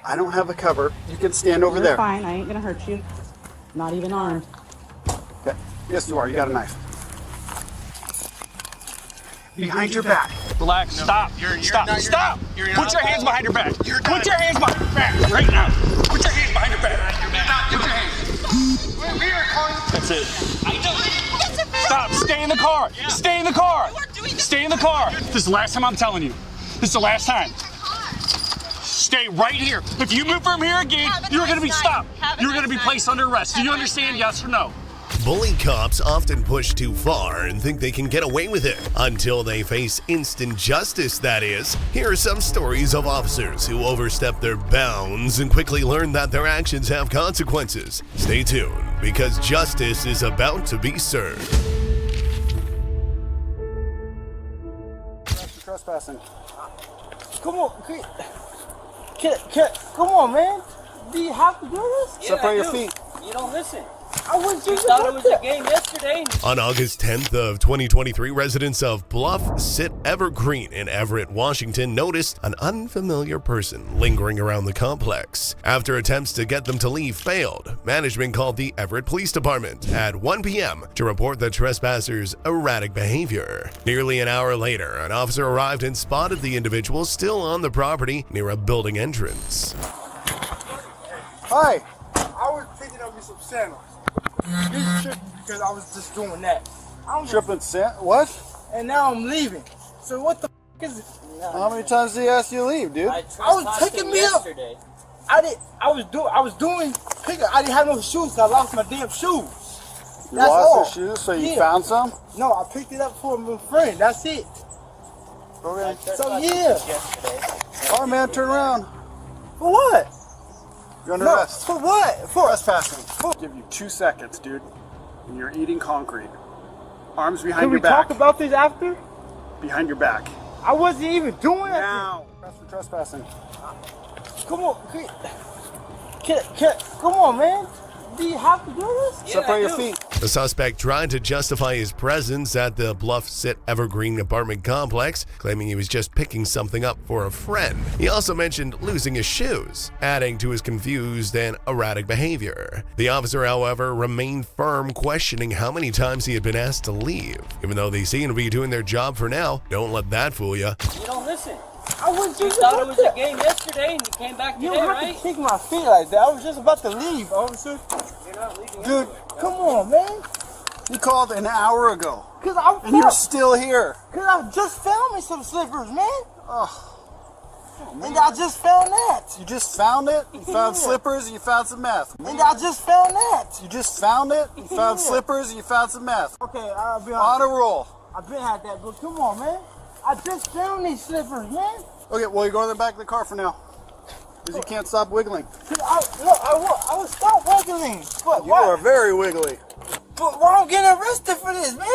I don't have a cover. You can stand over You're there. fine. I ain't gonna hurt you. Not even armed. Okay. Yes, you are. You got a knife. Behind your back. Relax. No. Stop. Stop. Put your hands behind your back. Put your hands behind your back right now. Put your hands behind your back. Put your hands. That's it. Stop. Stay in the car. Stay in the car. Stay in the car. This is the last time I'm telling you. This is the last time. Stay right here. If you move from here again, you're going to be stopped. You're going to be placed under arrest. Do you understand? Yes or no? Bully cops often push too far and think they can get away with it until they face instant justice, that is. Here are some stories of officers who overstep their bounds and quickly learn that their actions have consequences. Stay tuned, because justice is about to be served. Trespassing. Come on, come on, man. Do you have to do this? Yeah, separate your feet. You don't listen. I was just thought it was a game yesterday. On August 10th of 2023, residents of Bluff Sit Evergreen in Everett, Washington noticed an unfamiliar person lingering around the complex. After attempts to get them to leave failed, management called the Everett Police Department at 1 p.m. to report the trespassers' erratic behavior. Nearly an hour later, an officer arrived and spotted the individual still on the property near a building entrance. Hi. I was picking up me some sandals. This trip because I was just doing that. Tripping sand? What? And now I'm leaving. So what the is it? How many times did he ask you to leave, dude? I was picking me up. I was doing pickup. I didn't have no shoes. So I lost my damn shoes. You lost your shoes, so you found some? No, I picked it up for my friend. That's it. Okay. So yeah. All right, man, turn around. For what? You're under arrest. For what? For trespassing. I'll give you 2 seconds, dude. And you're eating concrete. Arms behind Can your we back. talk about this after? Behind your back. I wasn't even doing it. Now. Press for trespassing. Come on. Come on, man. Do you have to do this? Separate your feet. The suspect tried to justify his presence at the Bluff Sit Evergreen apartment complex, claiming he was just picking something up for a friend. He also mentioned losing his shoes, adding to his confused and erratic behavior. The officer, however, remained firm, questioning how many times he had been asked to leave. Even though they seem to be doing their job for now, don't let that fool you. You don't listen. I was just thought it was a game yesterday and you came back today, You don't have right? to kick my feet like that. I was just about to leave, officer. You're not leaving. Dude, come on, man. You called an hour ago. And you're still here. Because I just found me some slippers, man. Oh, man. And I just found that. You just found it? You found Yeah. slippers and you found some meth. And I just found that. You just found it? You found Yeah. slippers and you found some meth. Okay, I'll be On honest. a roll. I've been had that, but come on, man. I just found these slippers, man. Okay, well, you go in the back of the car for now. Because you can't stop wiggling. I will stop wiggling. But You are very wiggly. But why I'm getting arrested for this, man?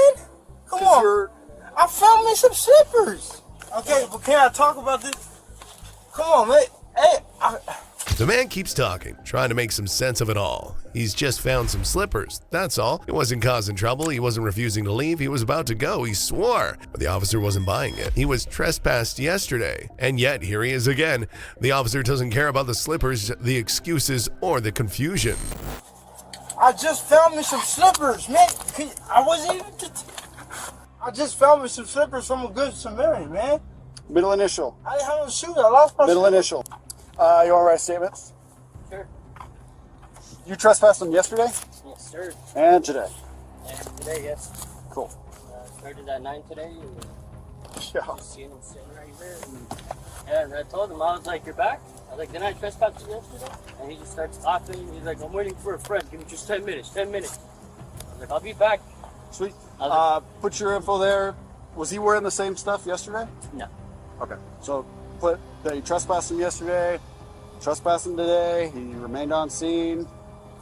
Come on. I found me some slippers. Okay, but can I talk about this? Come on, man. Hey, The man keeps talking, trying to make some sense of it all. He's just found some slippers, that's all. He wasn't causing trouble, he wasn't refusing to leave, he was about to go, he swore. But the officer wasn't buying it. He was trespassed yesterday, and yet here he is again. The officer doesn't care about the slippers, the excuses, or the confusion. I just found me some slippers, man. I wasn't even... I just found me some slippers from a good Samaritan, man. Middle initial. I didn't have no shoes. I lost my Middle shoes. initial. You want to write statements? Sure. You trespassed them yesterday? Yes, sir. And today? And today, yes. Cool. Started at 9 today. And Yeah. just seen him sitting right there. And I told him, I was like, you're back? I was like, didn't I trespass you yesterday? And he just starts talking. He's like, I'm waiting for a friend. Give me just 10 minutes, 10 minutes. I was like, I'll be back. Sweet. Like, Put your info there. Was he wearing the same stuff yesterday? No. Okay. So put that you trespassed him yesterday, trespassed him today, he remained on scene.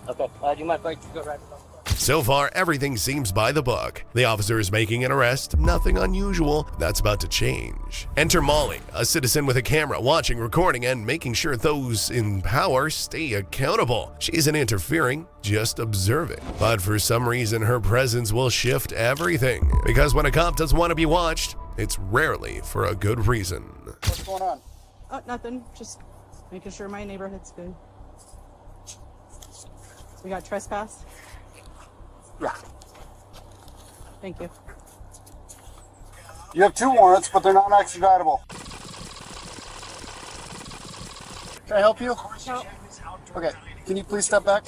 Okay. Do you mind if I go right about that? So far, everything seems by the book. The officer is making an arrest, nothing unusual. That's about to change. Enter Molly, a citizen with a camera, watching, recording, and making sure those in power stay accountable. She isn't interfering, just observing. But for some reason, her presence will shift everything. Because when a cop doesn't want to be watched, it's rarely for a good reason. What's going on? Oh, nothing. Just Making sure my neighborhood's good. We got trespass? Yeah. Thank you. You have 2 warrants, but they're not extraditable. Can I help you? No. Okay. Can you please step back?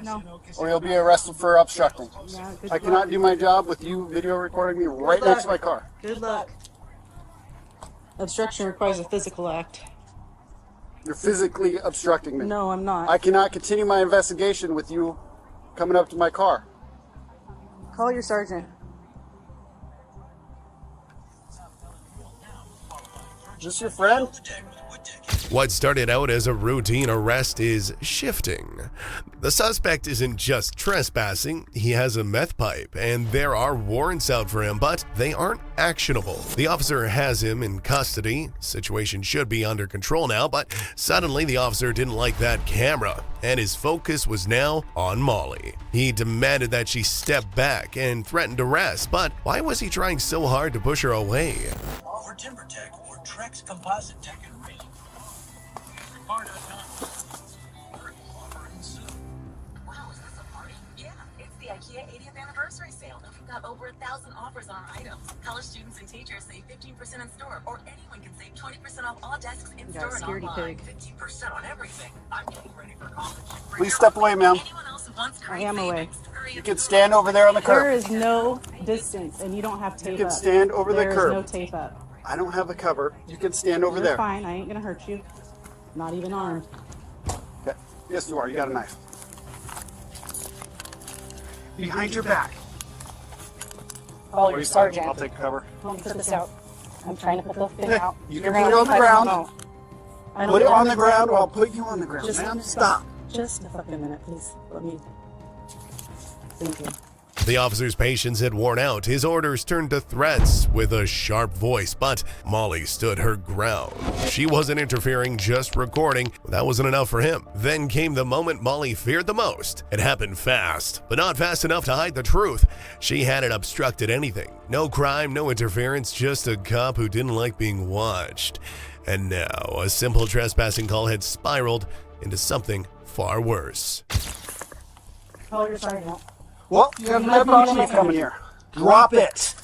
No. Or you'll be arrested for obstructing. Yeah, good I cannot do my job with you video recording me right next to my car. Good luck. Obstruction requires a physical act. You're physically obstructing me. No, I'm not. I cannot continue my investigation with you coming up to my car. Call your sergeant. Is this your friend? What started out as a routine arrest is shifting. The suspect isn't just trespassing, he has a meth pipe, and there are warrants out for him, but they aren't actionable. The officer has him in custody. Situation should be under control now, but suddenly the officer didn't like that camera, and his focus was now on Molly. He demanded that she step back and threatened arrest, but why was he trying so hard to push her away? For TimberTech or Trex Composite Tech and Rail. Wow, is this a party? Yeah, it's the IKEA 80th anniversary sale. We've got over 1,000 offers on our items. College students and teachers save 15% in store, or anyone can save 20% off all desks in store and Scaredy online. pig. 15% on everything. I'm getting ready for college. Please step away, ma'am. Anyone else who wants I am away. You can stand over there on the There curb. is no distance, and you don't have tape You can up. stand over the There is curb. no tape up. I don't have a cover. You can stand over You're there. fine. I ain't gonna hurt you. Not even armed. Okay. Yes, you are. You got a knife. Behind your back. Call your sergeant. I'll take cover. Let me put this out. I'm trying to put the thing out. You can You're put it gonna- on the I don't ground. know. I don't Put it know. on the ground or I'll put you on the ground. Just Ma'am, stop. Just a fucking minute, please. Let me. Thank you. The officer's patience had worn out. His orders turned to threats with a sharp voice, but Molly stood her ground. She wasn't interfering, just recording. That wasn't enough for him. Then came the moment Molly feared the most. It happened fast, but not fast enough to hide the truth. She hadn't obstructed anything. No crime, no interference, just a cop who didn't like being watched. And now, a simple trespassing call had spiraled into something far worse. Call your sergeant. Well, you have no problem coming here. Drop it.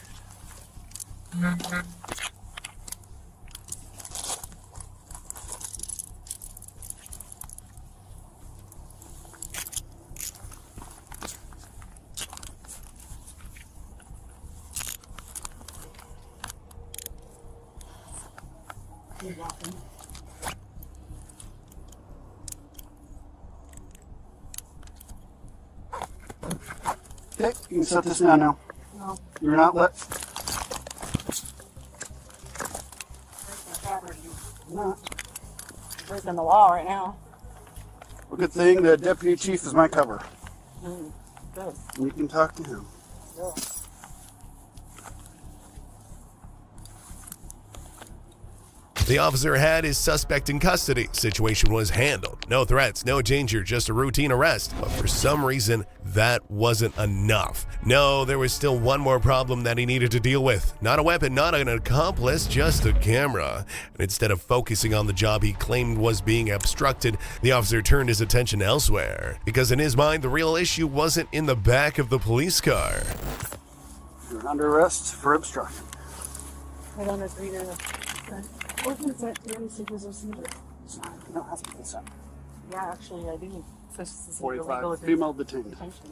Okay, you can set this down now. No. You're not let. No. Breaking the law right now. Well, good thing the deputy chief is my cover. Good. And you can talk to him. Good. The officer had his suspect in custody. Situation was handled. No threats, no danger, just a routine arrest. But for some reason, that wasn't enough. No, there was still one more problem that he needed to deal with. Not a weapon, not an accomplice, just a camera. And instead of focusing on the job he claimed was being obstructed, the officer turned his attention elsewhere. Because in his mind, the real issue wasn't in the back of the police car. You're under arrest for obstruction. I don't agree to what consent do you see this is needed? You don't have to consent. Yeah, actually I do. This is 45 female detained. detention.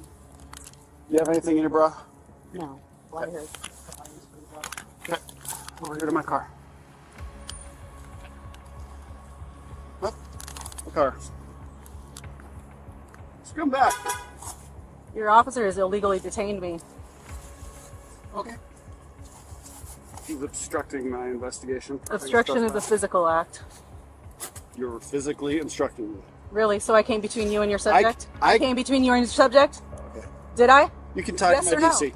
You have anything in your bra? No. Why Okay. is Okay. Over here to my car. Up. The car. Just come back. Your officer has illegally detained me. Okay. He's obstructing my investigation. Obstruction is a physical act. You're physically obstructing me. Really? So I came between you and your subject? I- came between you and your subject? Okay. Did I? You can talk Yes to or my no? DC.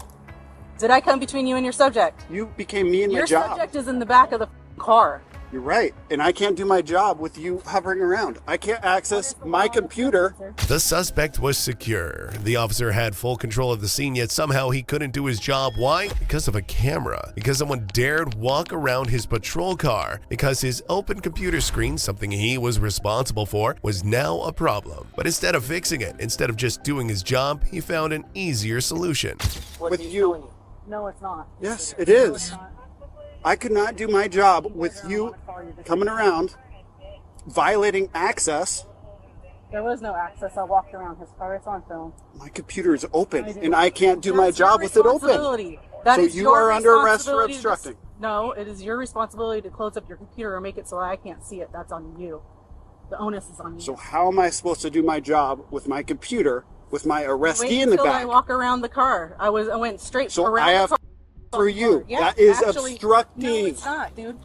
Did I come between you and your subject? You became me and my Your job. subject is in the back of the car. You're right. And I can't do my job with you hovering around. I can't access my computer. The suspect was secure. The officer had full control of the scene, yet somehow he couldn't do his job. Why? Because of a camera. Because someone dared walk around his patrol car. Because his open computer screen, something he was responsible for, was now a problem. But instead of fixing it, instead of just doing his job, he found an easier solution. With you. No, it's not. Yes, it is. I could not do my job with you coming around, violating access. There was no access. I walked around his car. It's on film. My computer is open, and I can't do my job with it open. That So is you your are under arrest for responsibility to obstructing. No, it is your responsibility to close up your computer or make it so I can't see it. That's on you. The onus is on you. So how am I supposed to do my job with my computer with my Wait arrestee in the until I back? walk around the car. I went straight So around I the have car. for you. Yeah, That is actually, obstructing. No, it's not, dude.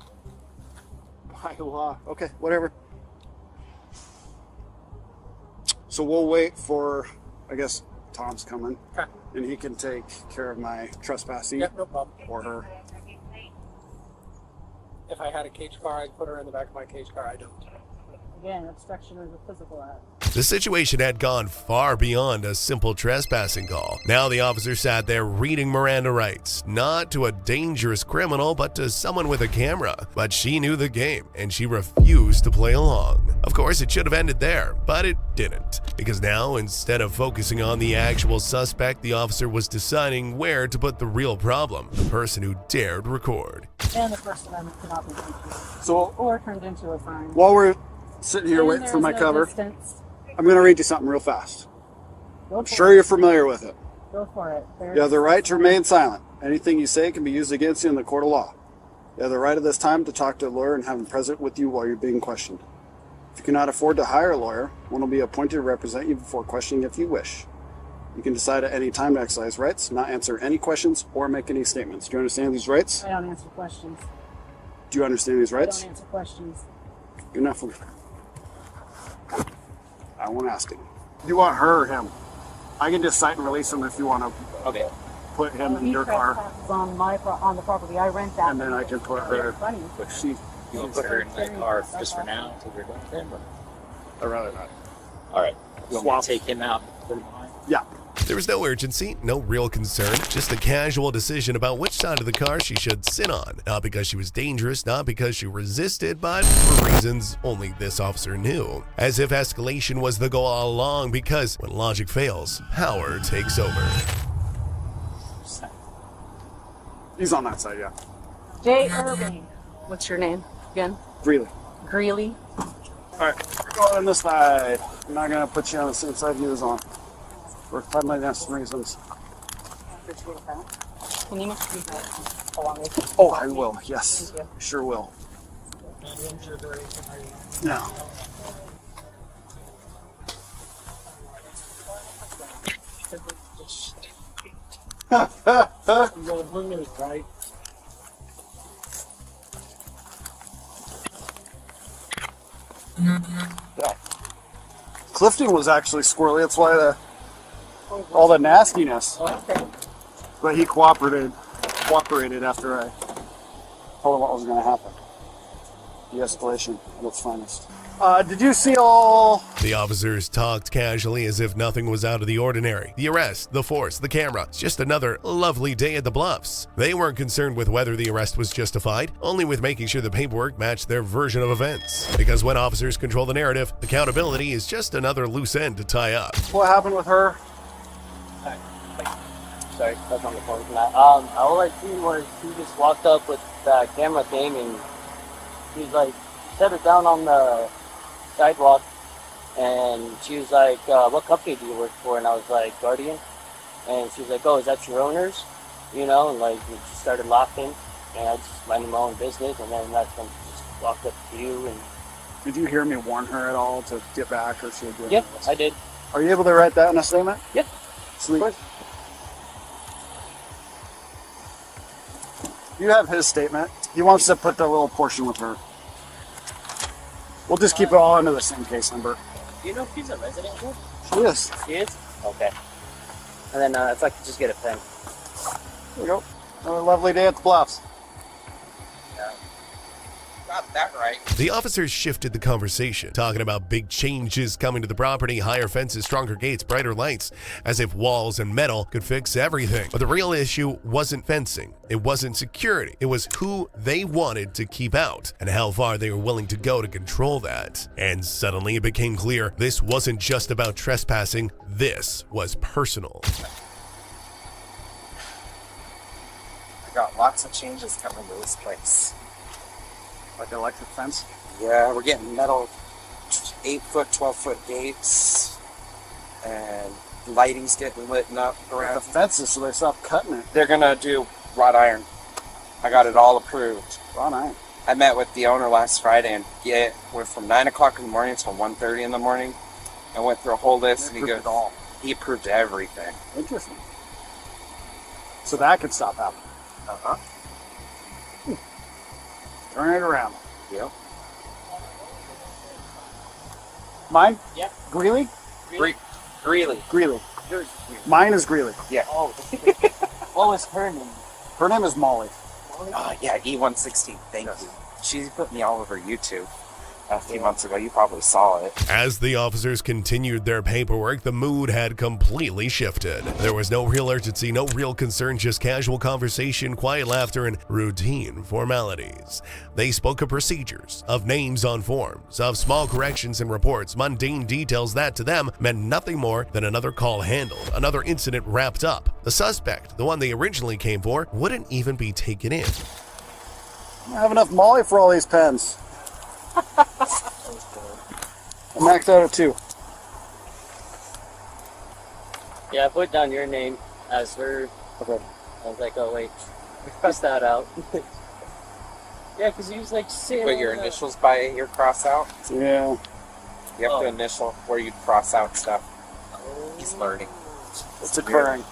By law. Okay, whatever. So we'll wait for, I guess, Tom's coming. Okay. And he can take care of my trespassing. Yep, no problem. Or her. If I had a cage car, I'd put her in the back of my cage car. I don't. Again, obstruction is a physical act. The situation had gone far beyond a simple trespassing call. Now the officer sat there reading Miranda rights, not to a dangerous criminal, but to someone with a camera. But she knew the game, and she refused to play along. Of course, it should have ended there, but it didn't. Because now, instead of focusing on the actual suspect, the officer was deciding where to put the real problem, the person who dared record. And the First Amendment cannot be breached. So Or turned into a fine. while we're sitting here And waiting for there's my no cover, distance. I'm going to read you something real fast. Go I'm for sure it. you're familiar with it. Go for it. There You it have the is. right to remain silent. Anything you say can be used against you in the court of law. You have the right at this time to talk to a lawyer and have him present with you while you're being questioned. If you cannot afford to hire a lawyer, one will be appointed to represent you before questioning if you wish. You can decide at any time to exercise rights, not answer any questions, or make any statements. Do you understand these rights? I don't answer questions. Do you understand these I rights? don't answer questions. Good enough. I won't ask him. You want her or him? I can just cite and release him if you want to. Okay. Put him in He your car, trespasses on the property. I rent that. and then I can put her. Funny. If she, You can put her in my car just for now until we're done with him. I'd rather not. All right. You want me Swap. to take him out and put him on? Yeah. There was no urgency, no real concern, just a casual decision about which side of the car she should sit on. Not because she was dangerous, not because she resisted, but for reasons only this officer knew. As if escalation was the goal all along, because when logic fails, power takes over. He's on that side, yeah. Jay Irving. What's your name again? Really. Greeley. Alright, we're going on this side. I'm not going to put you on the same side he was on. For cleanliness reasons. Appreciate that. Can you make me that along with you? Oh, I will. Yes. Thank you. Sure will. No. Right. Yeah. Clifton was actually squirrely. That's why all the nastiness. Okay. But he cooperated after I told him what was going to happen. De-escalation at its finest. Did you see all... The officers talked casually as if nothing was out of the ordinary. The arrest, the force, the camera, it's just another lovely day at the Bluffs. They weren't concerned with whether the arrest was justified, only with making sure the paperwork matched their version of events. Because when officers control the narrative, accountability is just another loose end to tie up. What happened with her? Sorry, that's on the phone from that. All I seen was he just walked up with the camera thing and he's like, set it down on the sidewalk. And she was like, what company do you work for? And I was like, Guardian. And she was like, oh, is that your owners? You know, and like we just started laughing. And I just minded my own business. And then that's when she just walked up to you. And Did you hear me warn her at all to get back, or she would do it? yeah, I did. Are you able to write that in a statement? Yeah. Sweet. You have his statement. He wants to put the little portion with her. We'll just keep it all under the same case number. Do you know if she's a resident here? She is. She is? Okay. And then if I could just get a pen. There we go. Another lovely day at the Bluffs. Yeah. Got that right. The officers shifted the conversation, talking about big changes coming to the property, higher fences, stronger gates, brighter lights, as if walls and metal could fix everything. But the real issue wasn't fencing, it wasn't security, it was who they wanted to keep out and how far they were willing to go to control that. And suddenly it became clear this wasn't just about trespassing, this was personal. I got lots of changes coming to this place. Like electric fence? Yeah, we're getting metal 8-foot, 12-foot gates, and lighting's getting lit up The around. fences, so they stop cutting it. They're gonna do wrought iron. I got it all approved. Wrought iron. I met with the owner last Friday and went from 9 o'clock in the morning till 1:30 in the morning. I went through a whole list and he goes, he approved everything. Interesting. So that could stop happening. Uh-huh. Turn it around. Yep. Mine? Yep. Greeley? Greeley. Greeley. Mine is Greeley. Yeah. Oh. What was her name? Her name is Molly. Oh, yeah, E116. Thank you. She put me all over YouTube a few months ago. You probably saw it. As the officers continued their paperwork, the mood had completely shifted. There was no real urgency, no real concern, just casual conversation, quiet laughter, and routine formalities. They spoke of procedures, of names on forms, of small corrections and reports, mundane details that to them meant nothing more than another call handled, another incident wrapped up. The suspect, the one they originally came for, wouldn't even be taken in. I don't have enough Molly for all these pens. I maxed out at 2. Yeah, I put down your name as her. Okay. I was like, oh wait, cross that out. Yeah, because he was like sitting. Put your initials by your cross out. Yeah. You have to initial where you cross out stuff. He's learning. It's occurring.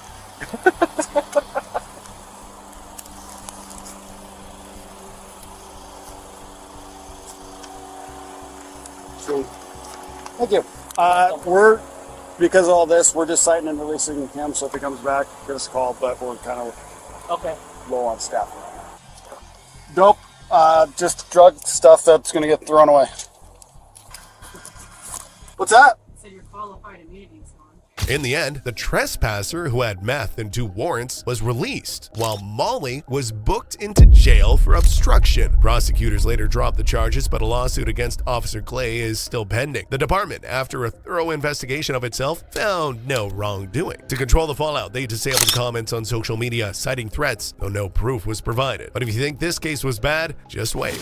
Thank you. Because of all this, we're just citing and releasing him, so if he comes back, give us a call, but we're kind of Okay. low on staff right now. Dope. Just drug stuff that's going to get thrown away. What's that? So your qualified immunity is gone. In the end, the trespasser, who had meth and 2 warrants, was released, while Molly was booked into jail for obstruction. Prosecutors later dropped the charges, but a lawsuit against Officer Clay is still pending. The department, after a thorough investigation of itself, found no wrongdoing. To control the fallout, they disabled comments on social media, citing threats, though no proof was provided. But if you think this case was bad, just wait.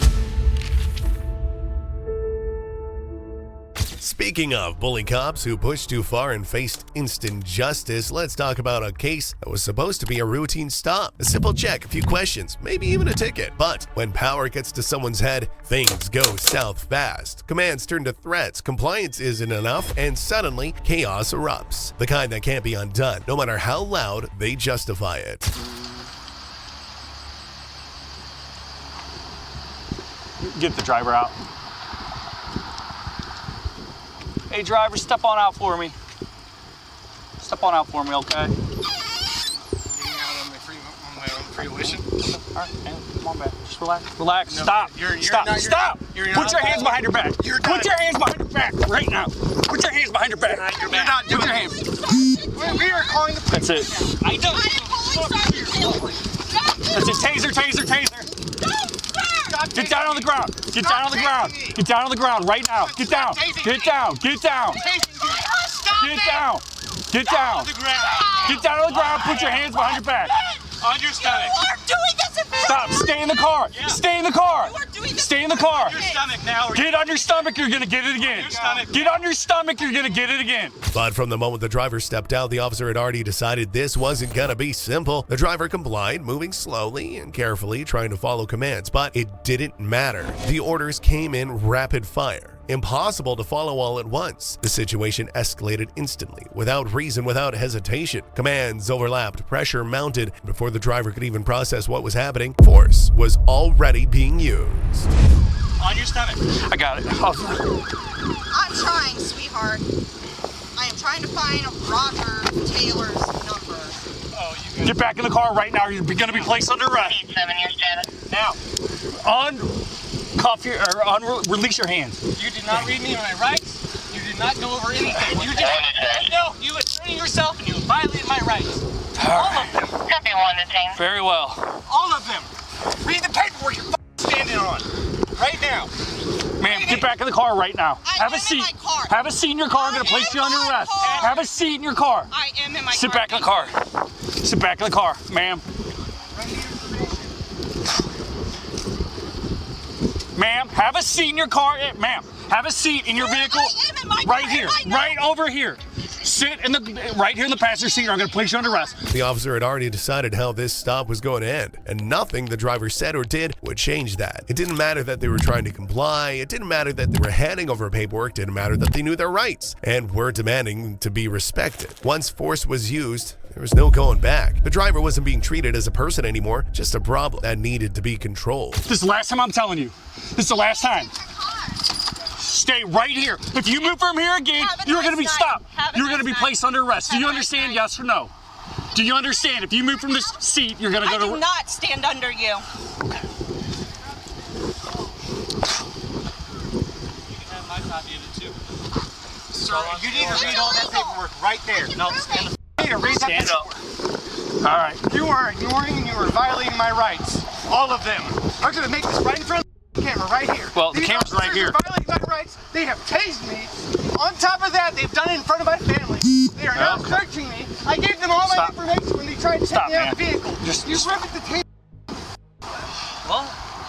Speaking of bully cops who pushed too far and faced instant justice, let's talk about a case that was supposed to be a routine stop. A simple check, a few questions, maybe even a ticket. But when power gets to someone's head, things go south fast. Commands turn to threats, compliance isn't enough, and suddenly chaos erupts. The kind that can't be undone, no matter how loud they justify it. Get the driver out. Hey driver, step on out for me. Step on out for me, okay? Getting out on my own fruition. All right, man, come on back. Just relax. Relax. No, Stop. you're Stop. not- Stop. you're Put not- your hands behind your back. Put your hands behind your back right now. Put your hands behind your back. You're not doing Put your it. hands. We are calling the That's it. I don't. That's it. Taser, taser, taser. Get down on the ground. Get down on the ground. Get down on the ground right now. Get down. Get down. Get down. Get down. Get down. Get down on the ground. Put your hands behind your back. on your stomach. You are doing this in Stop. Stay in the car. Stay in the car. You are doing this. Stay in the car. Your stomach now. Get on your stomach. You're going to get it again. Your stomach. Get on your stomach. You're going to get it again. But from the moment the driver stepped out, the officer had already decided this wasn't gonna be simple. The driver complied, moving slowly and carefully, trying to follow commands, but it didn't matter. The orders came in rapid fire. Impossible to follow all at once. The situation escalated instantly, without reason, without hesitation. Commands overlapped, pressure mounted. Before the driver could even process what was happening, force was already being used. On your stomach. I got it. I'm trying, sweetheart. I am trying to find Roger Taylor's number. Oh, you Get back in the car right now. You're going to be placed under arrest. Seven years, Janet. Now, cuff your, or release your hands. You did not read me my rights. You did not go over anything. You did. No, you were threatening yourself and you violated my rights. All of them. Copy one, detained. Very well. All of them. Read the paperwork you're standing on. Right now. Ma'am, get back in the car right now. Have a seat. Have a seat in your car. I'm going to place you under arrest. Have a seat in your car. I am in my car. Sit back in the car. Sit back in the car, ma'am. Ma'am, have a seat in your car. Ma'am, have a seat in your vehicle. I am in my right car. here. Right over here. Sit in the right here in the passenger seat, or I'm going to place you under arrest. The officer had already decided how this stop was going to end, and nothing the driver said or did would change that. It didn't matter that they were trying to comply, it didn't matter that they were handing over paperwork, it didn't matter that they knew their rights and were demanding to be respected. Once force was used, there was no going back. The driver wasn't being treated as a person anymore, just a problem that needed to be controlled. This is the last time I'm telling you. This is the last time. Stay right here. If you move from here again, you're going to be stopped. You're going to be placed under arrest. Do you understand, yes or no? Do you understand? If you move from this seat, you're going to go to... I do not stand under you. Okay. You can have my copy of it too. Sir, you need to read all that paperwork right there. No, stand up. You need to read that paperwork. All right. You are ignoring and you are violating my rights. All of them. I'm going to make this right in front of the camera right here. Well, the camera's right here. These officers are violating my rights. They have tased me. On top of that, they've done it in front of my family. They are now searching me. I gave them all my information when they tried to take me out of the vehicle. You ripped the tape. Well,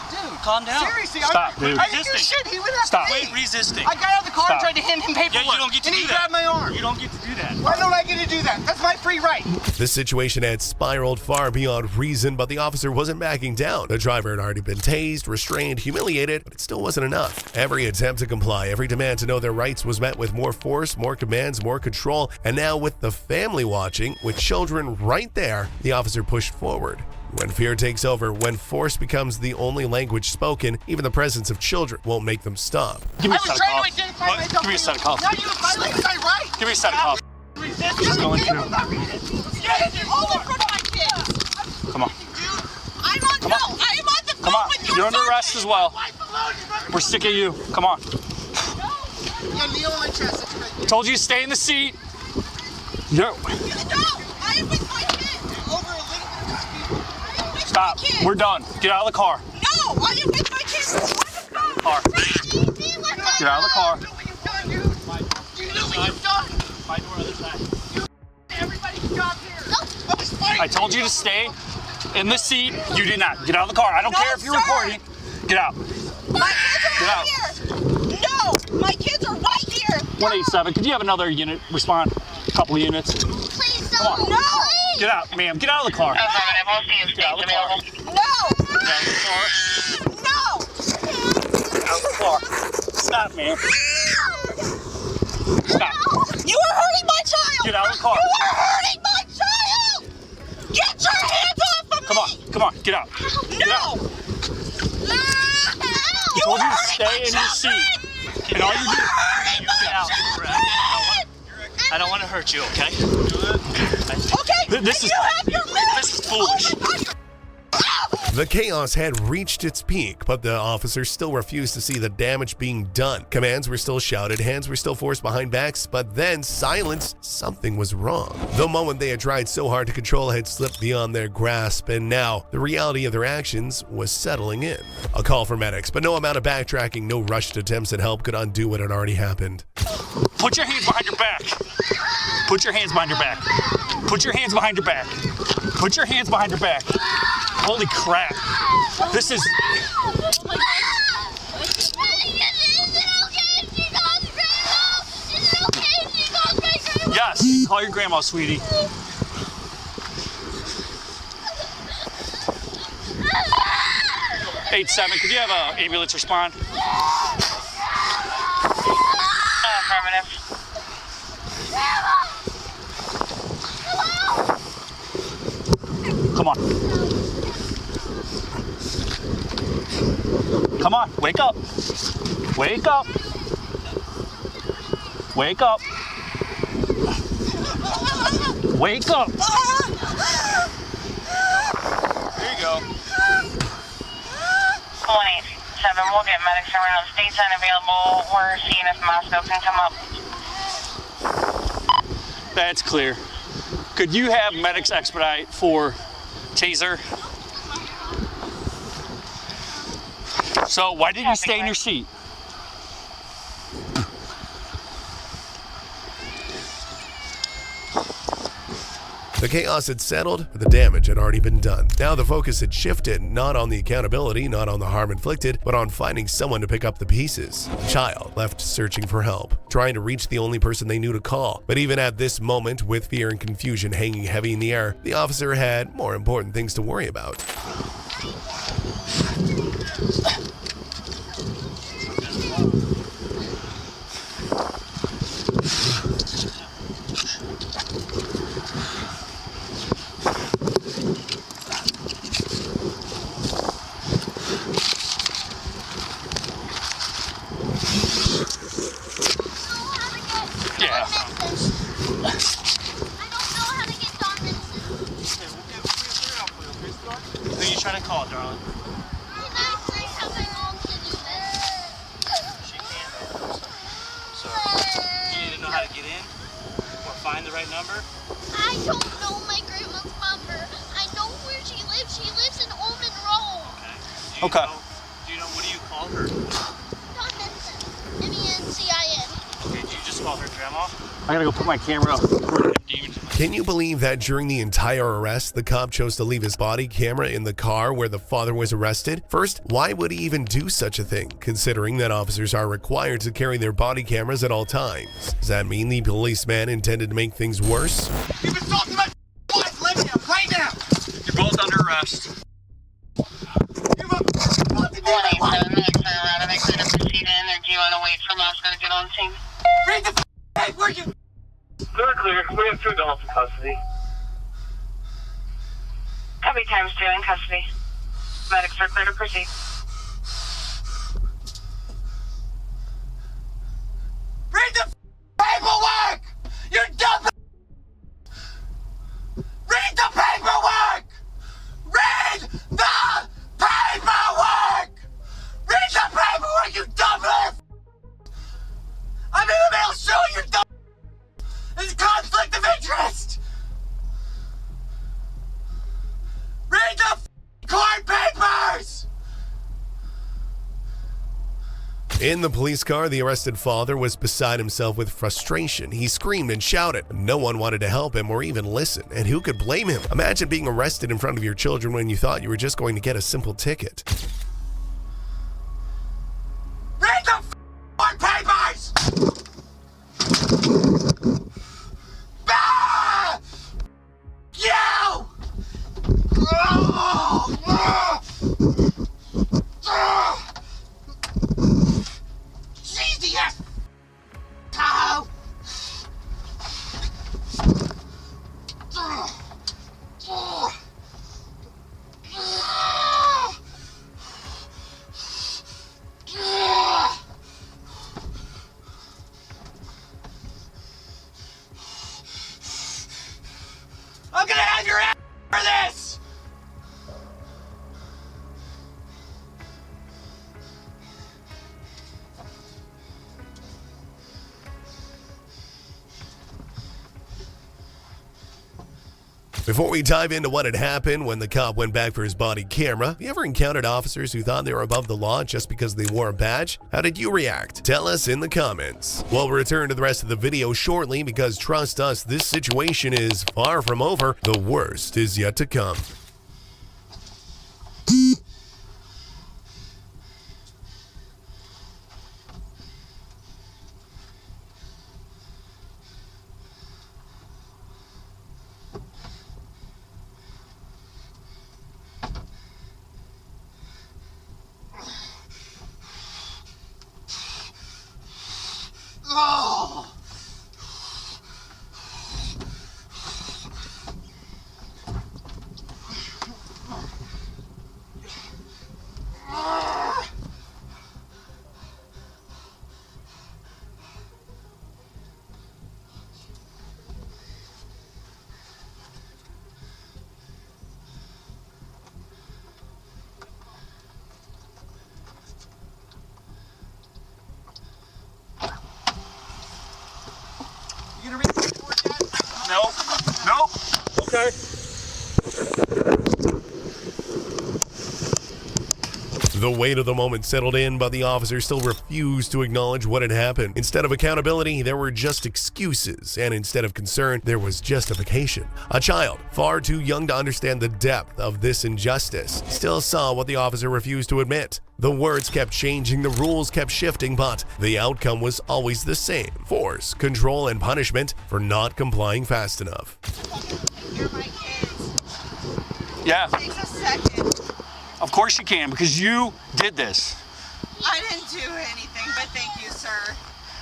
dude, calm down. Seriously, Stop, dude. I didn't do shit. He went after me. Wait, resisting. I got out of the car and tried to hand him paperwork. Yeah, you don't get to and do he that. grabbed my arm. You don't get to do that. Why don't I get to do that? That's my free right. This situation had spiraled far beyond reason, but the officer wasn't backing down. The driver had already been tased, restrained, humiliated, but it still wasn't enough. Every attempt to comply, every demand to know their rights was met with more force, more commands, more control, and now with the family watching, with children right there, the officer pushed forward. When fear takes over, when force becomes the only language spoken, even the presence of children won't make them stop. Give me a I was set of trying cuffs. to identify myself. Give me a set of cuffs. Now you violated my right. Give me a set of cuffs. Resist. Just going through. All in front of my kids. Come on. I'm on. Come No, on. I am on the phone Come on. with you. You're under arrest as well. We're sick of you. Come on. Yeah, kneel on my chest. That's right. I told you to stay in the seat. No, Yo. I am with my kids. Over a little bit of speed. I am with Stop. my kids. We're done. Get out of the car. No, I am with my kids. Car. Get out of the car. Do you know what you've done, dude? Do you know what you've done? My door other side. Everybody stop here. I was fighting. I told you to stay in the seat. You did not. Get out of the car. I don't No, care if you're sir. recording. Get out. My kids are Get right out. here. No, my kids are right here. 187. Could you have another unit respond? A couple of units. Please Come on. don't. No. Get out, ma'am. Get out of the car. Get out of the car. No. Get out of the car. No. Get out of the car. Stop, ma'am. Stop. You are hurting my child. Get out of the car. You are hurting my child. Get your hands off of me. Come on. Come on. Get out. Get out. No. I told you to stay in your seat. And all you do. Get out. I don't want to hurt you, okay? Okay. This is. You have your This is foolish. Oh my God. The chaos had reached its peak, but the officers still refused to see the damage being done. Commands were still shouted, hands were still forced behind backs, but then silence. Something was wrong. The moment they had tried so hard to control had slipped beyond their grasp, and now the reality of their actions was settling in. A call for medics, but no amount of backtracking, no rushed attempts at help could undo what had already happened. Put your hands behind your back. Put your hands behind your back. Put your hands behind your back. Put your hands behind your back. Holy crap. This is... Yes, call your grandma, sweetie. 8-7, could you have an ambulance respond? Affirmative. Come on. Come on, wake up. Wake up. Wake up. Wake up. There you go. 187, We'll get medics around. State's unavailable. We're seeing if Moscow can come up. That's clear. Could you have medics expedite for Taser? So why did you stay in your seat? The chaos had settled, but the damage had already been done. Now the focus had shifted, not on the accountability, not on the harm inflicted, but on finding someone to pick up the pieces. The child left searching for help, trying to reach the only person they knew to call. But even at this moment, with fear and confusion hanging heavy in the air, the officer had more important things to worry about. Who are you trying to call, darling? So, you need to know how to get in or find the right number? I don't know my grandma's number. I know where she lives. She lives in Ullman Road. Okay. Do you know, what do you call her? Mencin. Okay, do you just call her grandma? I gotta go put my camera up. Can you believe that during the entire arrest, the cop chose to leave his body camera in the car where the father was arrested? First, why would he even do such a thing, considering that officers are required to carry their body cameras at all times? Does that mean the policeman intended to make things worse? You've assaulted my wife! Let me out right now! You're both under arrest. You've assaulted my wife! Do you want to wait for Moscow to get on scene? Read the paper, you... They're clear. We have 2 adults in custody. Copy times 2 in custody. Medics are clear to proceed. Read the paperwork! You dumb... Read the paperwork! Read the paperwork! Read the paperwork, you dumbass! I'm in the mail showing you dumb... It's a conflict of interest! Read the court papers! In the police car, the arrested father was beside himself with frustration. He screamed and shouted. No one wanted to help him or even listen, and who could blame him? Imagine being arrested in front of your children when you thought you were just going to get a simple ticket. Read the court papers! You! Jesus! Oh! I'm gonna have your ass for this! Before we dive into what had happened when the cop went back for his body camera, have you ever encountered officers who thought they were above the law just because they wore a badge? How did you react? Tell us in the comments. We'll return to the rest of the video shortly because trust us, this situation is far from over. The worst is yet to come. Oh! gonna read the report yet? Nope. Nope. Okay. The weight of the moment settled in, but the officer still refused to acknowledge what had happened. Instead of accountability, there were just excuses, and instead of concern, there was justification. A child, far too young to understand the depth of this injustice, still saw what the officer refused to admit. The words kept changing, the rules kept shifting, but the outcome was always the same: force, control, and punishment for not complying fast enough. You're my kids. Yeah. It takes a second. Of course you can, because you did this. I didn't do anything, but thank you, sir.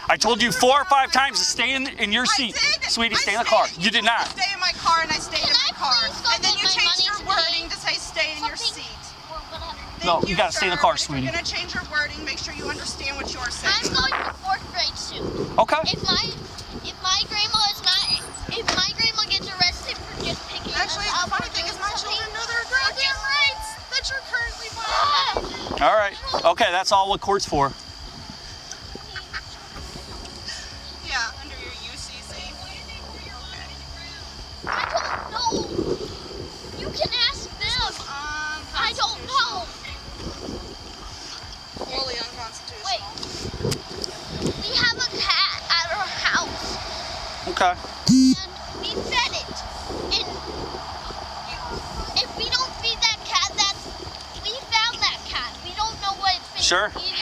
I told you 4 or 5 times to stay in your seat. Sweetie, stay in the car. You did not. Stay in my car, and I stayed in my car. And then you changed your wording to say stay in your seat. No, you gotta stay in the car, sweetie. You're gonna change your wording. Make sure you understand what you're saying. I'm going to 4th grade soon. Okay. If my grandma gets arrested for just picking Actually, us up, the funny thing is my children know their goddamn rights that you're currently violating. All right. Okay, that's all what court's for. Yeah, under your UCC. I don't know. You can ask them. I don't know. Wholly unconstitutional. Wait. We have a cat at our house. Okay. And we fed it. And if we don't feed that cat, we found that cat. We don't know what it's been Sure. eating.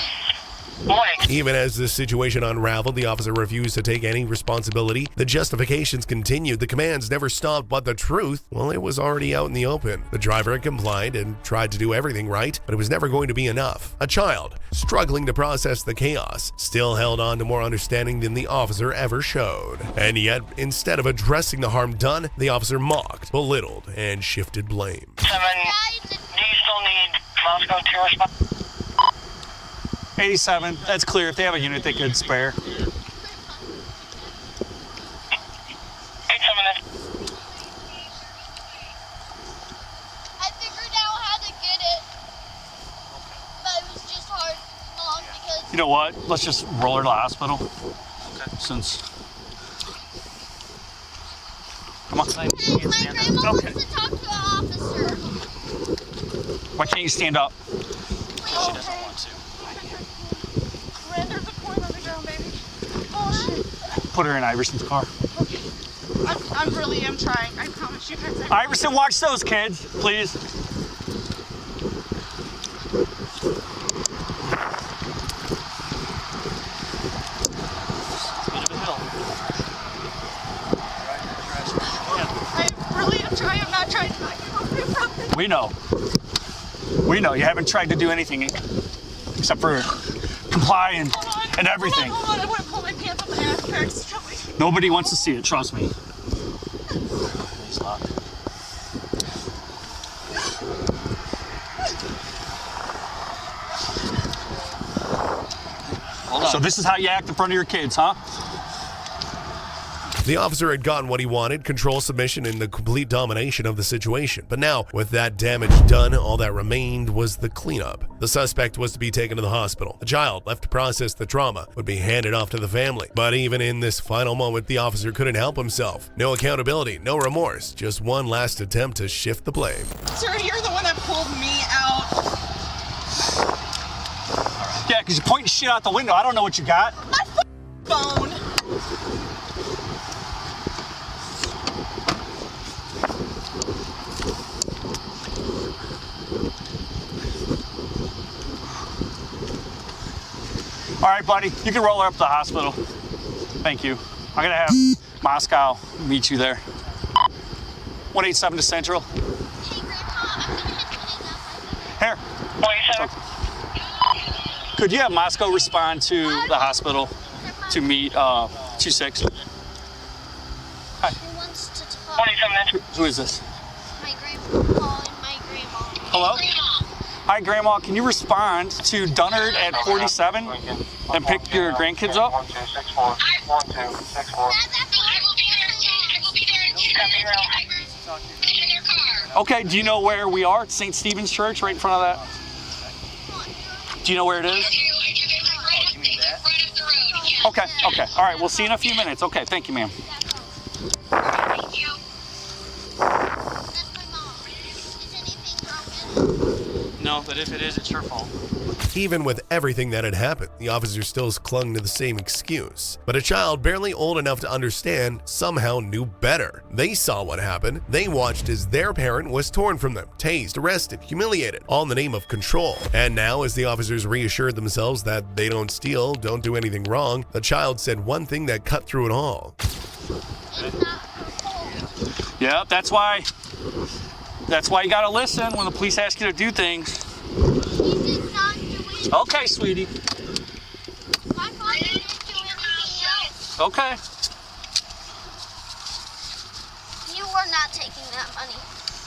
Even as this situation unraveled, the officer refused to take any responsibility. The justifications continued, the commands never stopped, but the truth, well, it was already out in the open. The driver had complied and tried to do everything right, but it was never going to be enough. A child, struggling to process the chaos, still held on to more understanding than the officer ever showed. And yet, instead of addressing the harm done, the officer mocked, belittled, and shifted blame. 7, do you still need Moscow to respond? 87. That's clear. If they have a unit they could spare. 87 then. I figured out how to get it. But it was just hard long because You know what? Let's just roll her to the hospital. Okay. Since. Come on. my grandma wants to talk to an officer. Why can't you stand up? She doesn't want to. There's a coin on the ground, baby. Oh, shit. Put her in Iverson's car. Okay. I really am trying. I promise you guys. Iverson, watch those kids, please. I really am trying. I'm not trying to knock you off my property. We know. We know. You haven't tried to do anything except for comply and everything. Hold on. I want to pull my pants up and ask Max to show me. Nobody wants to see it, trust me. He's locked. So this is how you act in front of your kids, huh? The officer had gotten what he wanted: control, submission, and the complete domination of the situation. But now, with that damage done, all that remained was the cleanup. The suspect was to be taken to the hospital. The child, left to process the trauma, would be handed off to the family. But even in this final moment, the officer couldn't help himself. No accountability, no remorse, just one last attempt to shift the blame. Sir, you're the one that pulled me out. Yeah, because you're pointing shit out the window. I don't know what you got. My phone. All right, buddy, you can roll her up to the hospital. Thank you. I'm gonna have Moscow meet you there. 187 to Central. Here. 187. Could you have Moscow respond to the hospital to meet 26? Hi. Who wants to talk? 187. Who is this? My grandpa and my grandma. Hello? Hi, Grandma. Can you respond to Dunnard at 47 and pick your grandkids up? 1264. 1264. Okay, do you know where we are? St. Stephen's Church, right in front of that? Do you know where it is? Okay, okay. All right, we'll see you in a few minutes. Okay, thank you, ma'am. Thank you. That's my mom. Is anything broken? No, but if it is, it's her fault. Even with everything that had happened, the officers still clung to the same excuse. But a child barely old enough to understand somehow knew better. They saw what happened. They watched as their parent was torn from them, tased, arrested, humiliated, all in the name of control. And now, as the officers reassured themselves that they don't steal, don't do anything wrong, the child said one thing that cut through it all. Yeah, that's why you gotta listen when the police ask you to do things. Okay, sweetie. My father didn't do anything else. Okay. You were not taking that money.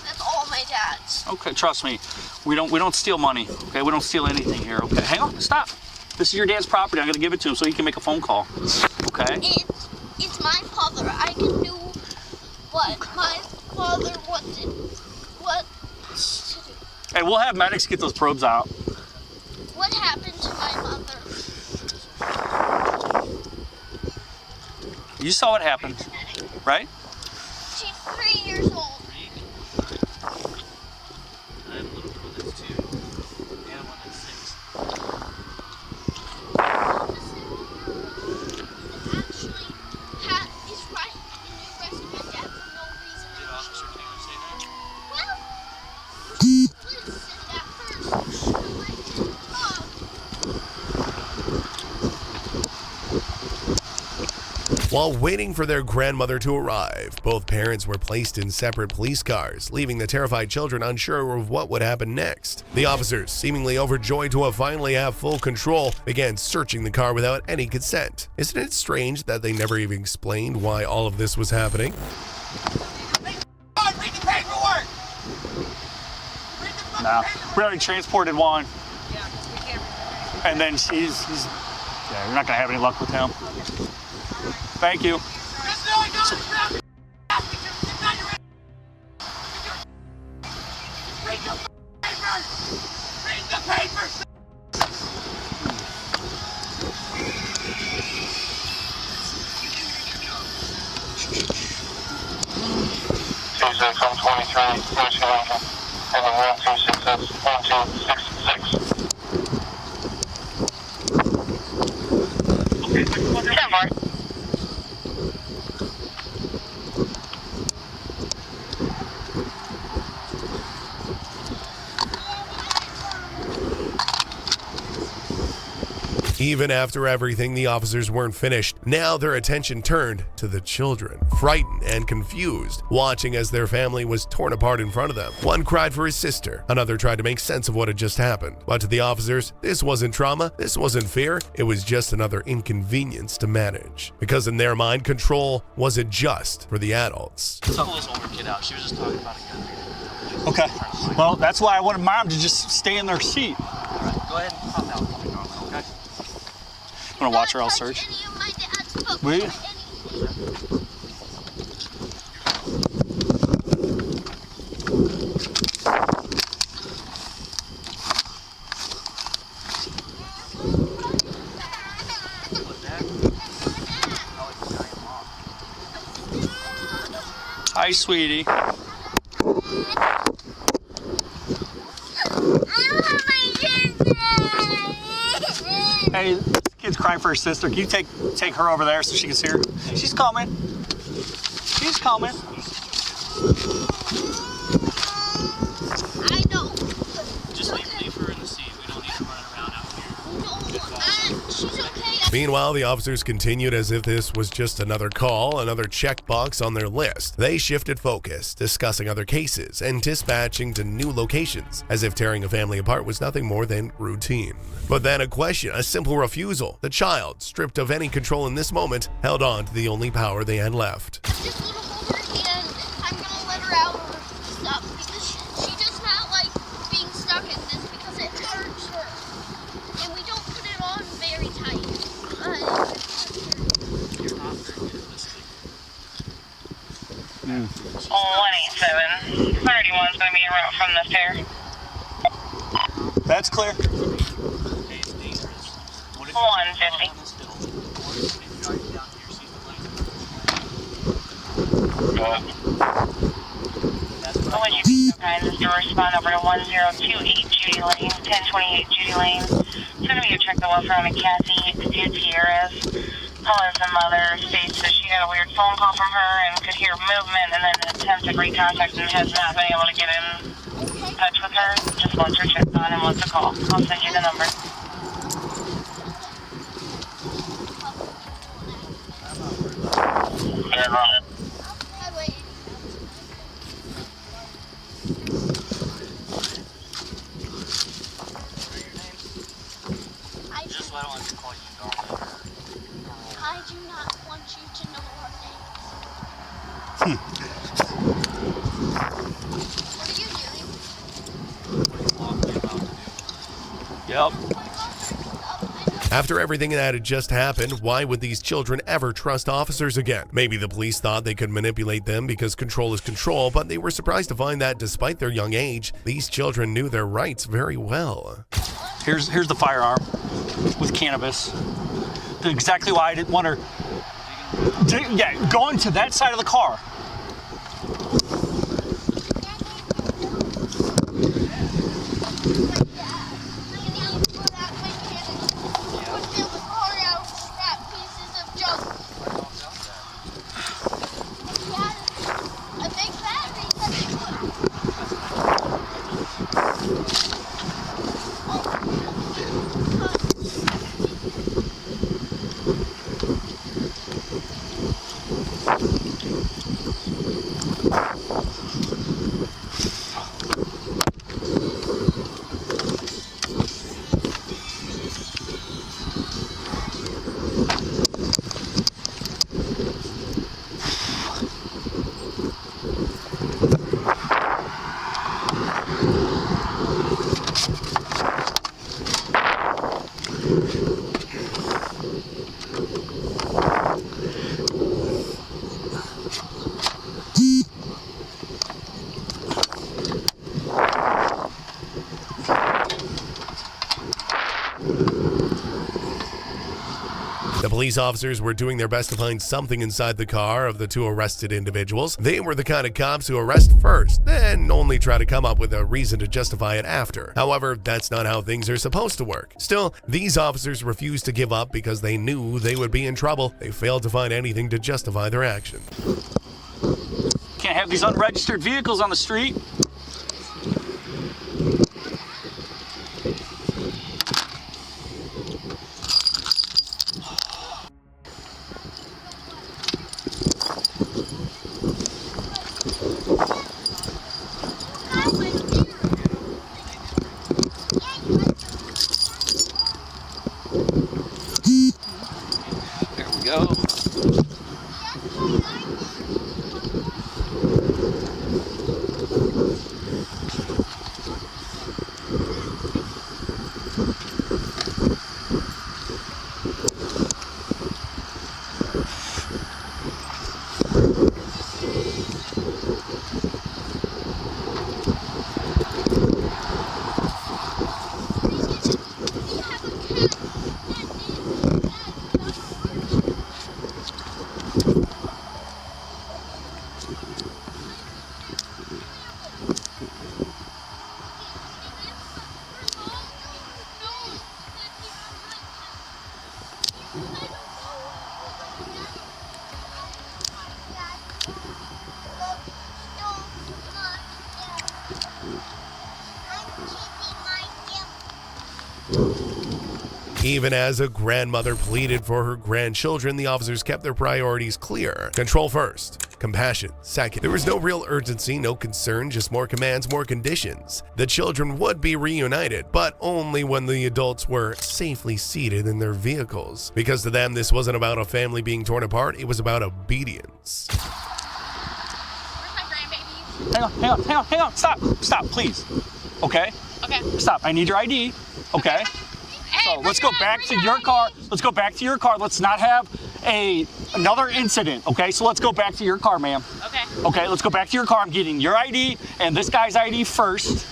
That's all my dad's. Okay, trust me. We don't steal money. Okay, we don't steal anything here. Okay, hang on, stop. This is your dad's property. I'm gonna give it to him so he can make a phone call. Okay. It's my father. I can do what my father wanted. What to do. Hey, we'll have medics get those probes out. What happened to my mother? You saw what happened, right? She's 3 years old. I have a little girl that's 2 and one that's 6. Actually, is right and you arrested my dad for no reason. Did Officer Taylor say that? Well, Liz said that first. While waiting for their grandmother to arrive, both parents were placed in separate police cars, leaving the terrified children unsure of what would happen next. The officers, seemingly overjoyed to finally have full control, began searching the car without any consent. Isn't it strange that they never even explained why all of this was happening? Read the paperwork! No, we already transported one. And then you're not gonna have any luck with him. Thank you. Read the papers! Tuesday from 23, Lucy Lincoln, heading 1266. Ten more. Even after everything, the officers weren't finished. Now their attention turned to the children, frightened and confused, watching as their family was torn apart in front of them. One cried for his sister, another tried to make sense of what had just happened. But to the officers, this wasn't trauma, this wasn't fear, it was just another inconvenience to manage. Because in their mind, control wasn't just for the adults. Pull this older kid out. She was just talking about a gun. Okay. Well, that's why I wanted Mom to just stay in their seat. All right, go ahead and pop out. Okay. I'm gonna watch her all search. Will you? Hi, sweetie. Hey, this kid's crying for her sister. Can you take her over there so she can see her? She's coming. She's coming. I know. Just leave her in the seat. We don't need her running around out here. She's okay. Meanwhile, the officers continued as if this was just another call, another checkbox on their list. They shifted focus, discussing other cases and dispatching to new locations, as if tearing a family apart was nothing more than routine. But then a question, a simple refusal. The child, stripped of any control in this moment, held on to the only power they had left. Just gonna hold her hand. I'm gonna let her out or stuff because she does not like being stuck in this because it hurts her. And we don't put it on very tight. You're not very good at listening. 187. 31's gonna be en route from the fair. That's clear. 150. Would you be so kind as to respond over to 1028 Judy Lane, 1028 Judy Lane? It's going to be a check the welfare on a Kathy Gutierrez. Paula's mother states that she got a weird phone call from her and could hear movement and then attempted recontact and has not been able to get in touch with her. Just wants her checked on and wants a call. I'll send you the number. Just I don't want to call you normal. I do not want you to know our names. What are you doing? Yep. After everything that had just happened, why would these children ever trust officers again? Maybe the police thought they could manipulate them because control is control, but they were surprised to find that despite their young age, these children knew their rights very well. Here's the firearm with cannabis. That's exactly why I didn't want her. Yeah, go into that side of the car. The police officers were doing their best to find something inside the car of the two arrested individuals. They were the kind of cops who arrest first, then only try to come up with a reason to justify it after. However, that's not how things are supposed to work. Still, these officers refused to give up because they knew they would be in trouble. They failed to find anything to justify their action. Can't have these unregistered vehicles on the street. There we go. Even as a grandmother pleaded for her grandchildren, the officers kept their priorities clear. Control first, compassion second. There was no real urgency, no concern, just more commands, more conditions. The children would be reunited, but only when the adults were safely seated in their vehicles. Because to them, this wasn't about a family being torn apart, it was about obedience. Hang on. Stop, please. Okay? Okay. Stop. I need your ID. Okay? So let's go back to your car. Let's go back to your car. Let's not have another incident. Okay? So let's go back to your car, ma'am. Okay. Okay, let's go back to your car. I'm getting your ID and this guy's ID first.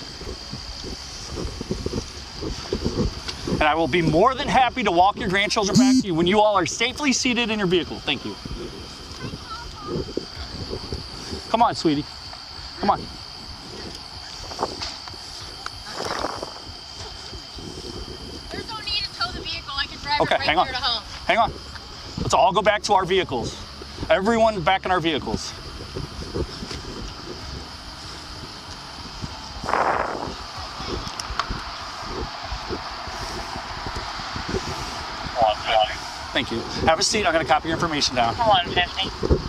And I will be more than happy to walk your grandchildren back to you when you all are safely seated in your vehicle. Thank you. Come on, sweetie. Come on. There's no need to tow the vehicle. I can drive Okay, it right hang on. there to home. Hang on. Let's all go back to our vehicles. Everyone back in our vehicles. Thank you. Have a seat. I'm going to copy your information down. 150.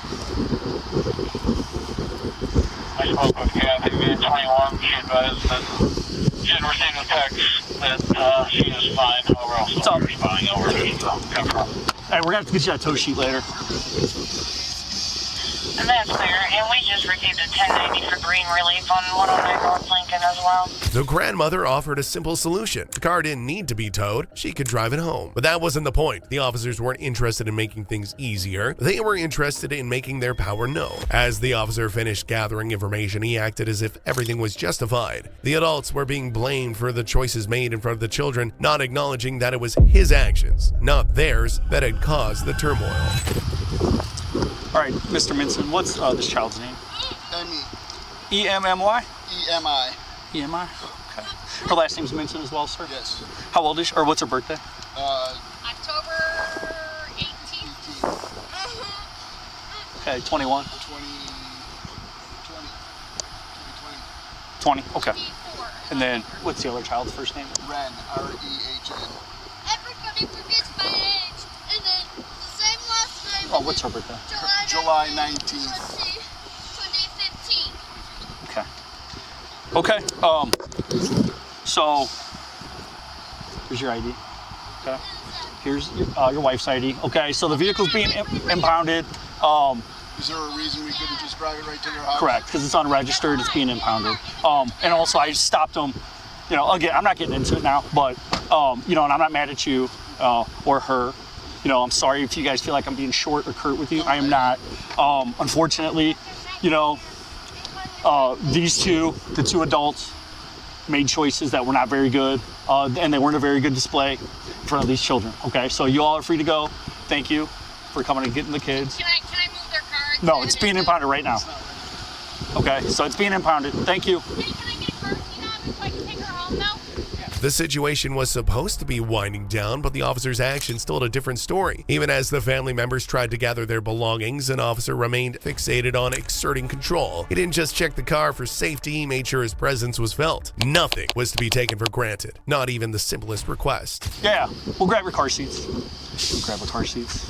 I spoke with Kathy via 21. She advised that she had received a text that she is fine. However, also responding over to confirm. Hey, we're going to have to get you that tow sheet later. And that's clear. And we just received a 1090 for green relief on 109 North Lincoln as well. The grandmother offered a simple solution. The car didn't need to be towed. She could drive it home. But that wasn't the point. The officers weren't interested in making things easier. They were interested in making their power known. As the officer finished gathering information, he acted as if everything was justified. The adults were being blamed for the choices made in front of the children, not acknowledging that it was his actions, not theirs, that had caused the turmoil. All right, Mr. Minson, what's this child's name? Emmy. E-M-M-Y? E-M-I. E-M-I? Okay. Her last name's Minson as well, sir? Yes. How old is she, or what's her birthday? October 18th. Okay, 21? 20, okay. And then, what's the other child's first name? Ren, R-E-H-N. Everybody forgets my age. And then the same last name. Oh, what's her birthday? July 19th. 2015. Okay. So, here's your ID. Okay. Here's your wife's ID. Okay, so the vehicle's being impounded. Is there a reason we couldn't just drive it right to your house? Correct, because it's unregistered, it's being impounded. And also I stopped them, you know, again, I'm not getting into it now, but, you know, and I'm not mad at you or her. You know, I'm sorry if you guys feel like I'm being short or curt with you. I am not. Unfortunately, you know, these the two adults, made choices that were not very good, and they weren't a very good display in front of these children. Okay, so you all are free to go. Thank you for coming and getting the kids. Can I move their car? No, it's being impounded right now. Okay, so it's being impounded. Thank you. Hey, can I get a car seat on so I can take her home now? The situation was supposed to be winding down, but the officer's actions told a different story. Even as the family members tried to gather their belongings, an officer remained fixated on exerting control. He didn't just check the car for safety, he made sure his presence was felt. Nothing was to be taken for granted, not even the simplest request. Yeah, we'll grab your car seats. We'll grab the car seats.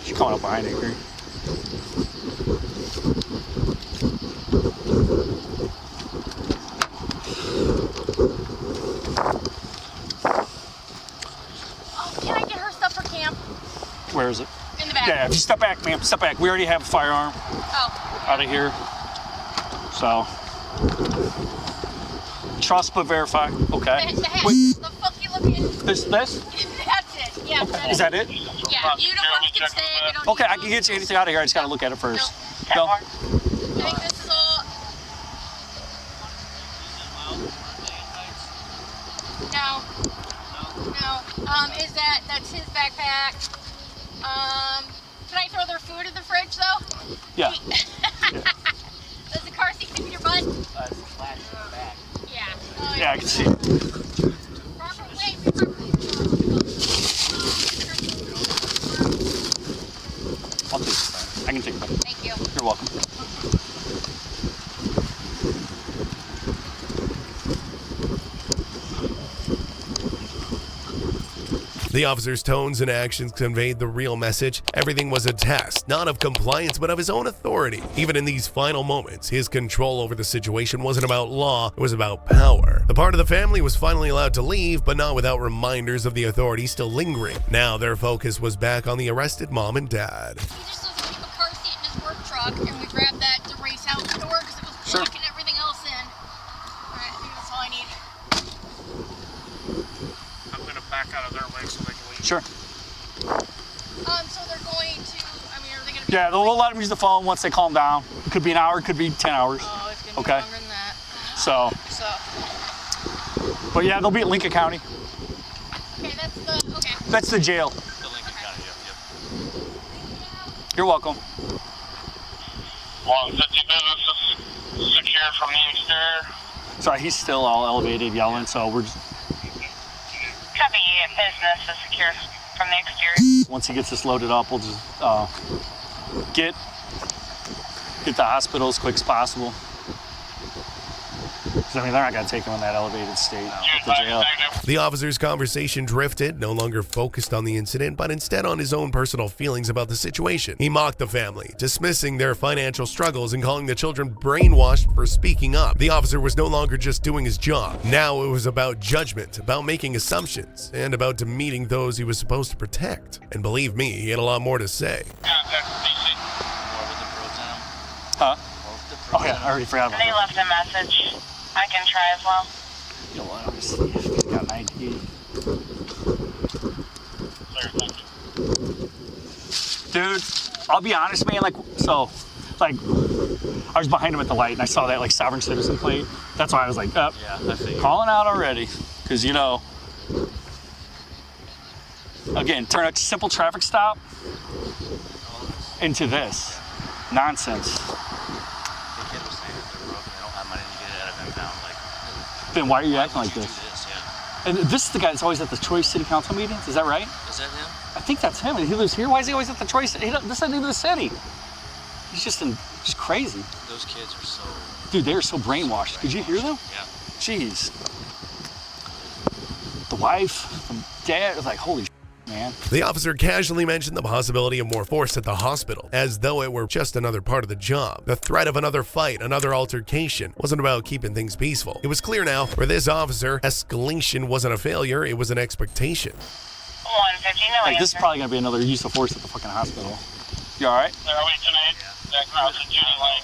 She's coming up behind it here. Can I get her stuff for camp? Where is it? In the back. Yeah, if you step back, ma'am, step back. We already have a firearm out of here. So, trust but verify. Okay. The funky looking. This? That's it. Yeah. Okay. Is that it? Yeah. Uniforms can stay. We don't Okay, I can get you anything out of here. I just gotta look at it first. No. I think this is all. No. That's his backpack. Can I throw their food in the fridge though? Yeah. Does the car seat fit in your butt? Yeah. Oh, Yeah, I can see it. I'll take this. I can take it. Thank you. You're welcome. The officer's tones and actions conveyed the real message. Everything was a test, not of compliance, but of his own authority. Even in these final moments, his control over the situation wasn't about law, it was about power. The part of the family was finally allowed to leave, but not without reminders of the authority still lingering. Now their focus was back on the arrested mom and dad. He just doesn't keep a car seat in his work truck, and we grabbed that to race out the door because it was blocking everything else in. All right, I think that's all I need. I'm gonna back out of their way so they can leave. Sure. So they're going to, are they going to be? Yeah, they'll let them use the phone once they calm down. It could be an hour, it could be 10 hours. Oh, it's going to be okay. longer than that. So. But yeah, they'll be at Lincoln County. Okay, that's the, okay. That's the jail. The Lincoln County, You're welcome. Long 50 business is secured from the exterior. Sorry, he's still all elevated yelling, so we're just... Copy, business is secure from the exterior. Once he gets this loaded up, we'll just get the hospital as quick as possible. Because, I mean, they're not going to take him in that elevated state to jail. The officer's conversation drifted, no longer focused on the incident, but instead on his own personal feelings about the situation. He mocked the family, dismissing their financial struggles and calling the children brainwashed for speaking up. The officer was no longer just doing his job. Now it was about judgment, about making assumptions, and about demeaning those he was supposed to protect. And believe me, he had a lot more to say. Huh? Oh yeah, I already forgot about They that. left a message. I can try as well. You know what, let me see if he's got 98. Dude, I'll be honest, man, like, I was behind him at the light and I saw that, like, sovereign citizen plate. That's why I was like, yeah, I figured. Calling out already. Because, you know, again, turn a simple traffic stop into this nonsense. Then why are you acting like this? And this is the guy that's always at the Troy City Council meetings, is that right? Is that him? I think that's him, and he lives here. Why is he always at the Troy City? This isn't even the city. He's just crazy. Those kids are so... Dude, they are so brainwashed. Could you hear them? Yeah. Jeez. The wife, the dad, like, holy shit, man. The officer casually mentioned the possibility of more force at the hospital, as though it were just another part of the job. The threat of another fight, another altercation, wasn't about keeping things peaceful. It was clear now, for this officer, escalation wasn't a failure, it was an expectation. 150, no Like, this is answer. probably going to be another use of force at the fucking hospital. You all right? They're away tonight. That cross at Judy Lane.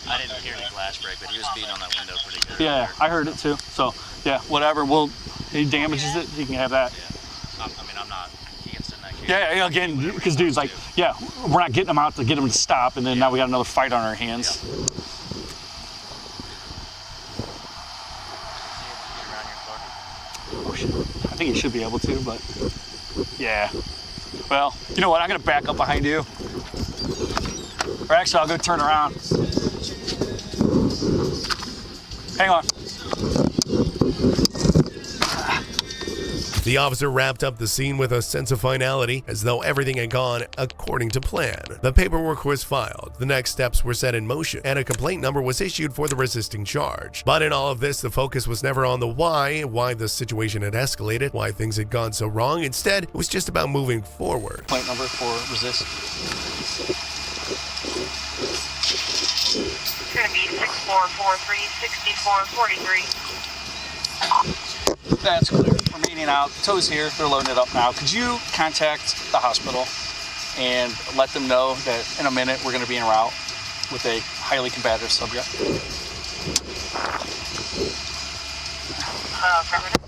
I didn't hear any glass break, but he was beating on that window pretty good. Yeah, I heard it too. So, yeah, whatever. He damages it, he can have that. Yeah. I mean, I'm not against it in that case. Yeah, again, because dude's like, yeah, we're not getting him out to get him to stop, and then now we got another fight on our hands. Oh, shit. I think he should be able to, but yeah. Well, you know what? I'm gonna back up behind you. Or actually, I'll go turn around. Hang on. The officer wrapped up the scene with a sense of finality, as though everything had gone according to plan. The paperwork was filed, the next steps were set in motion, and a complaint number was issued for the resisting charge. But in all of this, the focus was never on the why the situation had escalated, why things had gone so wrong. Instead, it was just about moving forward. Complaint number for resist. It's going to be 6443-6443. That's clear. We're meeting out. Tow's here. They're loading it up now. Could you contact the hospital and let them know that in a minute we're going to be en route with a highly combative subject? Affirmative.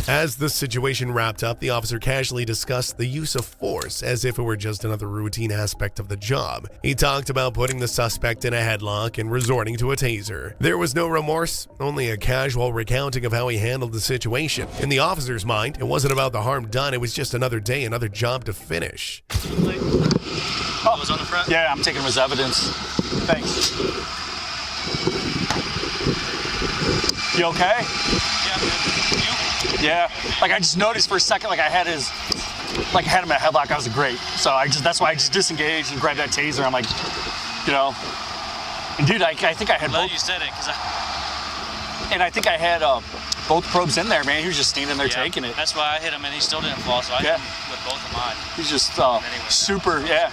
As the situation wrapped up, the officer casually discussed the use of force as if it were just another routine aspect of the job. He talked about putting the suspect in a headlock and resorting to a taser. There was no remorse, only a casual recounting of how he handled the situation. In the officer's mind, it wasn't about the harm done, it was just another day, another job to finish. Oh, was on the front? Yeah, I'm taking him as evidence. Thanks. You okay? Yeah, man. You? Yeah. Like, I just noticed for a second, like I had him in a headlock. I was great. So that's why I just disengaged and grabbed that taser. I'm like, you know. And dude, I think I had both. You said it, And I think I had both probes in there, man. He was just standing there taking it. That's why I hit him, and he still didn't fall, so I hit him with both of mine. He's just super, yeah.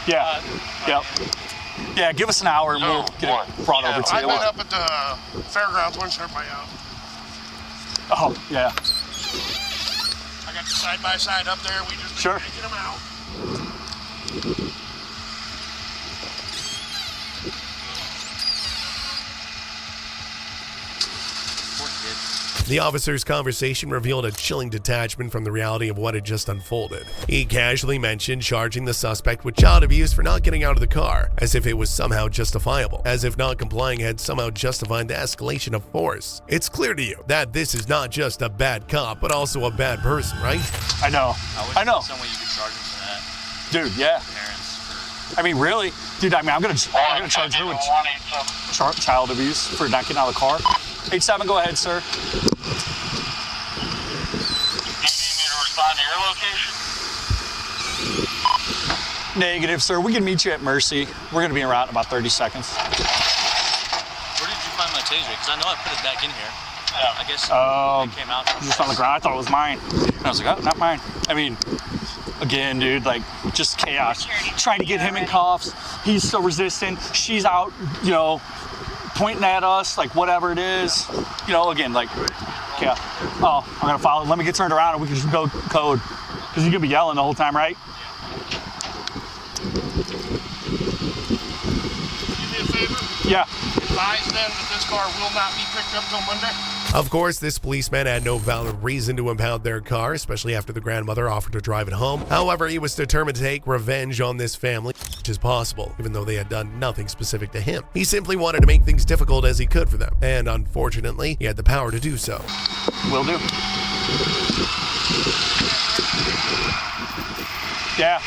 Yeah. Yep. Yeah, give us an hour and we'll get it brought over to you. I went up at the fairgrounds, went everybody out. Oh, yeah. I got the side-by-side up there. We just Sure. taking them out. The officer's conversation revealed a chilling detachment from the reality of what had just unfolded. He casually mentioned charging the suspect with child abuse for not getting out of the car, as if it was somehow justifiable, as if not complying had somehow justified the escalation of force. It's clear to you that this is not just a bad cop, but also a bad person, right? I know. I know. Some way you could charge him for that. Dude, yeah. I mean, really? Dude, I mean, I'm gonna charge her with child abuse for not getting out of the car. 87, go ahead, sir. You need me to respond to your location? Negative, sir. We can meet you at Mercy. We're gonna be around in about 30 seconds. Where did you find my taser? Because I know I put it back in here. Yeah. I guess it came out. Just on the ground. I thought it was mine. And I was like, oh, not mine. I mean, again, dude, like, just chaos. Trying to get him in cuffs. He's still resisting. She's out, you know, pointing at us, like, whatever it is. You know, again, like, yeah. Oh, I'm going to follow. Let me get turned around and we can just go code. Because you're going to be yelling the whole time, right? Do me a favor? Yeah. Advise them that this car will not be picked up till Monday. Of course, this policeman had no valid reason to impound their car, especially after the grandmother offered to drive it home. However, he was determined to take revenge on this family, which is possible, even though they had done nothing specific to him. He simply wanted to make things difficult as he could for them, and unfortunately, he had the power to do so. Will do. Yeah.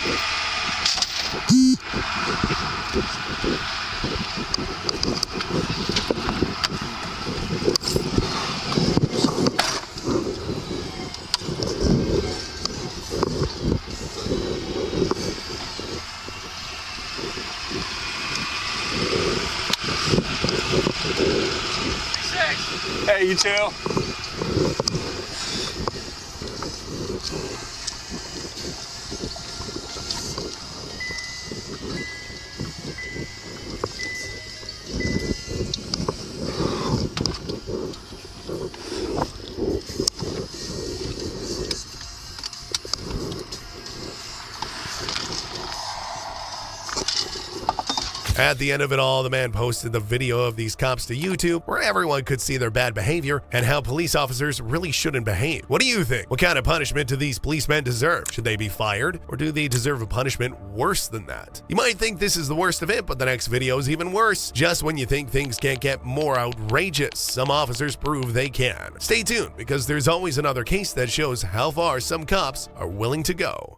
Hey, you too. At the end of it all, the man posted the video of these cops to YouTube where everyone could see their bad behavior and how police officers really shouldn't behave. What do you think? What kind of punishment do these policemen deserve? Should they be fired, or do they deserve a punishment worse than that? You might think this is the worst of it, but the next video is even worse. Just when you think things can't get more outrageous, some officers prove they can. Stay tuned, because there's always another case that shows how far some cops are willing to go.